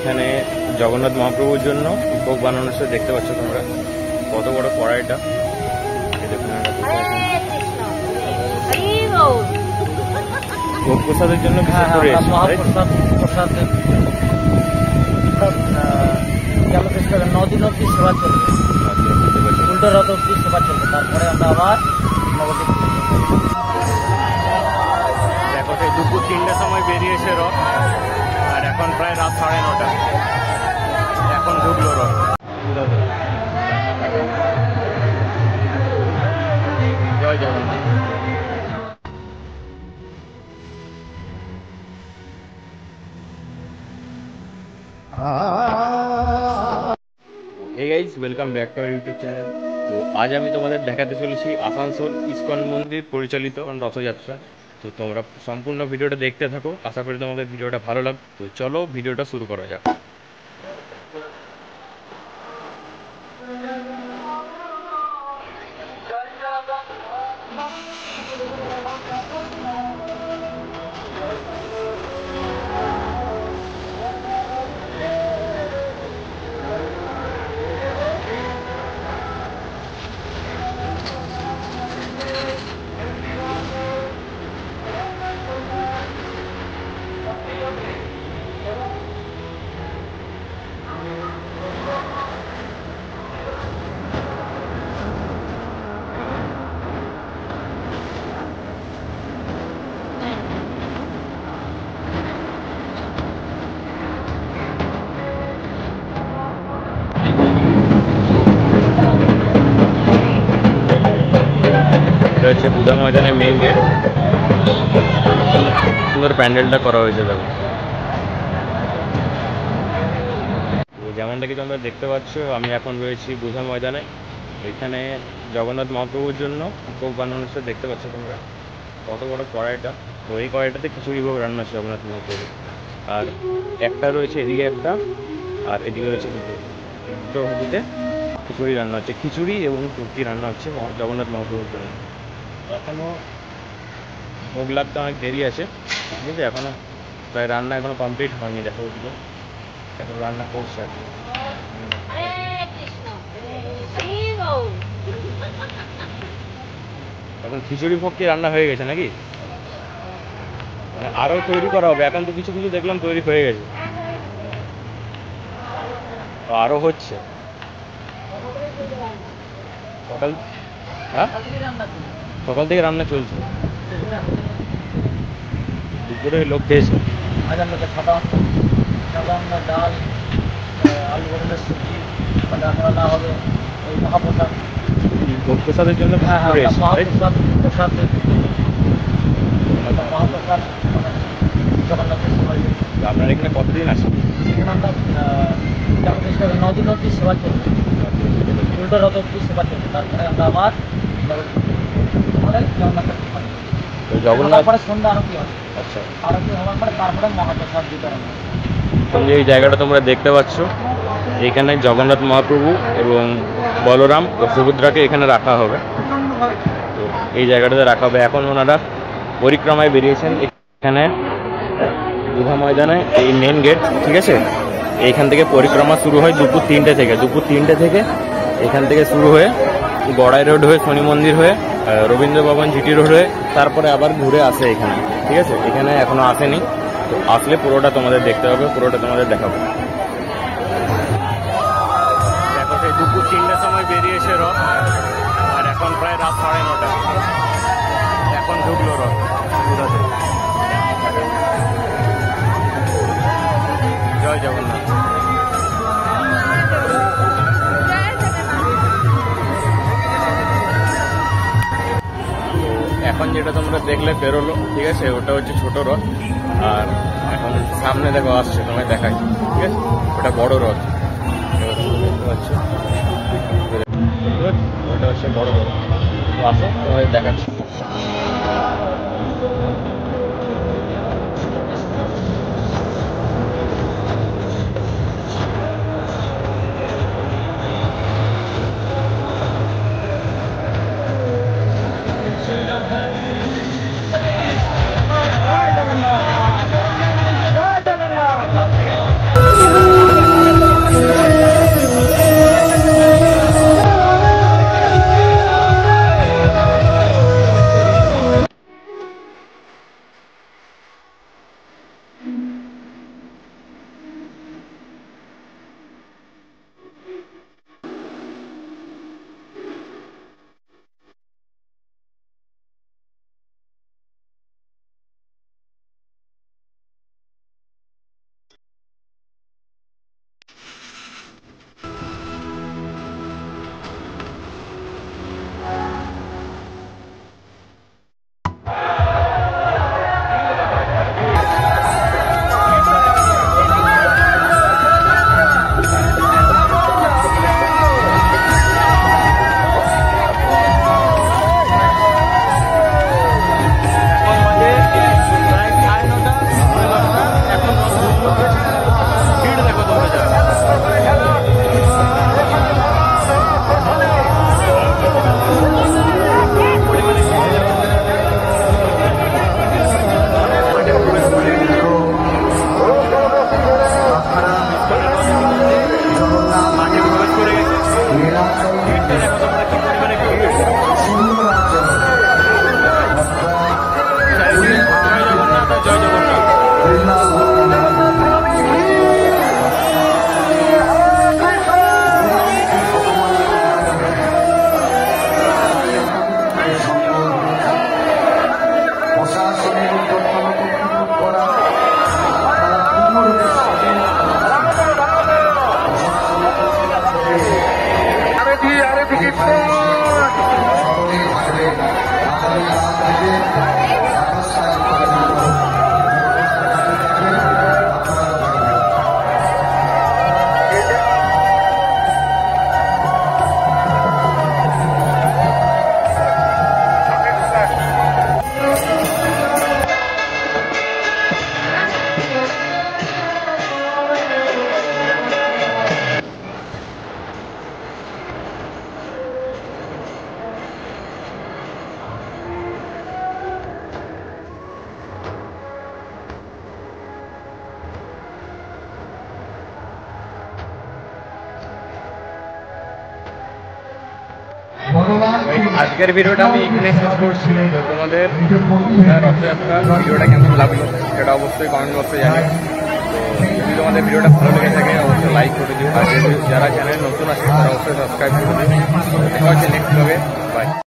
এখানে জগন্নাথ মহাপ্রভুর জন্য ভোগ বানানো হচ্ছে, দেখতে পাচ্ছ তোমরা কত বড় কড়াইটা। ভোগ প্রসাদের জন্য নদিন অব্দি সেবা চলবে, উল্টো রথ অব্দি সেবা চলবে, তারপরে আমরা আবার দেখো সেই দুপুর 3টার সময় বেরিয়েছে রথ, আর এখন প্রায় রাত 9:30। এখন ঢুকলো রথ। জয় Jagannath. Hey guys, welcome back to our YouTube channel. তো আজ আমি তোমাদের দেখাতে চলেছি আসানসোল ইসকন মন্দির পরিচালিত রথযাত্রা। তো তোমরা সম্পূর্ণ ভিডিওটা দেখতে থাকো, আশা করি তোমাদের ভিডিওটা ভালো লাগবে। তো চলো ভিডিওটা শুরু করা যাক। এটা হচ্ছে বুধা ময়দানের মেইন গেট। সুন্দর প্যান্ডেলটা করা হয়েছে দেখো। যেমনটা কি তোমরা দেখতে পাচ্ছ, আমি এখন রয়েছি বুধা ময়দানে। এখানে জগন্নাথ মহাপ্রভুর জন্য ভোগ বানানো হচ্ছে, দেখতে পাচ্ছ তোমরা কত বড় কড়াইটা। তো এই কড়াইটাতে খিচুড়ি ভোগ রান্না হচ্ছে জগন্নাথ মহাপ্রভু। আর একটা রয়েছে এদিকে একটা, আর এদিকে রয়েছে দুটো হদিতে খিচুড়ি রান্না হচ্ছে। খিচুড়ি এবং তুর্কি রান্না হচ্ছে জগন্নাথ মহাপ্রভুর জন্য। এখনও ভোগ লাগতে অনেক দেরি আছে, কিন্তু এখনও প্রায় রান্না এখনও কমপ্লিট হয়নি। দেখো ওগুলো এখন রান্না করছে আর কি। এখন খিচুড়ি ভোগ কি রান্না হয়ে গেছে নাকি? মানে আরও তৈরি করা হবে? এখন তো কিছু কিছু দেখলাম তৈরি হয়ে গেছে, আরও হচ্ছে। সকাল সকাল থেকে রান্না চলছে, দুপুরে লোক খেয়েছে। ডাল, আলু পটলের সবজি, রান্না হবে ওই মহাপ্রসাদ। ভোগ প্রসাদের জন্য মহাপ্রসাদ জগন্নাথের সেবা। আপনার এখানে কতদিন আছে? এখানে আমরা 9 দিন অব্দি সেবা চলবে, উল্টো রথ অব্দি সেবা চলবে, তারপরে আমরা আবার জগন্নাথ সন্ধ্যা আরতি হবে। আচ্ছা, আরতি হওয়ার পরে তারপরে মহাপ্রসাদ বিতরণ হবে। এই জায়গাটা তোমরা দেখতে পাচ্ছ, এখানে জগন্নাথ মহাপ্রভু এবং বলরাম ও সুভদ্রাকে এখানে রাখা হবে। তো এই জায়গাটাতে রাখা হবে। এখন ওনারা পরিক্রমায় বেরিয়েছেন। এখানে বুধা ময়দানে এই মেন গেট, ঠিক আছে, এইখান থেকে পরিক্রমা শুরু হয় দুপুর 3টে থেকে। দুপুর 3টে থেকে এখান থেকে শুরু হয়ে গড়াই রোড হয়ে শনি মন্দির হয়ে রবীন্দ্র ভবন জিটি রোড হয়ে তারপরে আবার ঘুরে আসে এখানে, ঠিক আছে। এখানে এখনো আসেনি, তো আসলে পুরোটা তোমাদের দেখতে হবে, পুরোটা তোমাদের দেখাবো। দেখো সেই দুপুর 3টার সময় বেরিয়েছে রথ, আর এখন প্রায় রাত 9:30। এখন ঢুকলো রথ পুরোতে। জয় জগন্নাথ। এখন যেটা তোমরা দেখলে বেরোলো, ঠিক আছে, ওটা হচ্ছে ছোট রথ। আর এখন সামনে দেখো আসছে, তোমায় দেখাই, ঠিক আছে, ওটা বড় রথ। দেখতে পাচ্ছ, ওটা হচ্ছে বড় রথ। আসো তোমায় দেখাচ্ছি। আজকের ভিডিওটা আমি এখানে শেষ করছি। তো তোমাদের রথযাত্রা ভিডিওটা কেমন লাগলো সেটা অবশ্যই কমেন্ট বক্সে জানিও। তো যদি তোমাদের ভিডিওটা ভালো লেগে থাকে অবশ্যই লাইক করে দিও, আর যারা চ্যানেল নতুন আছে তারা অবশ্যই সাবস্ক্রাইব করে দিও। দেখা হচ্ছে নেক্সট ব্লগে। বাই।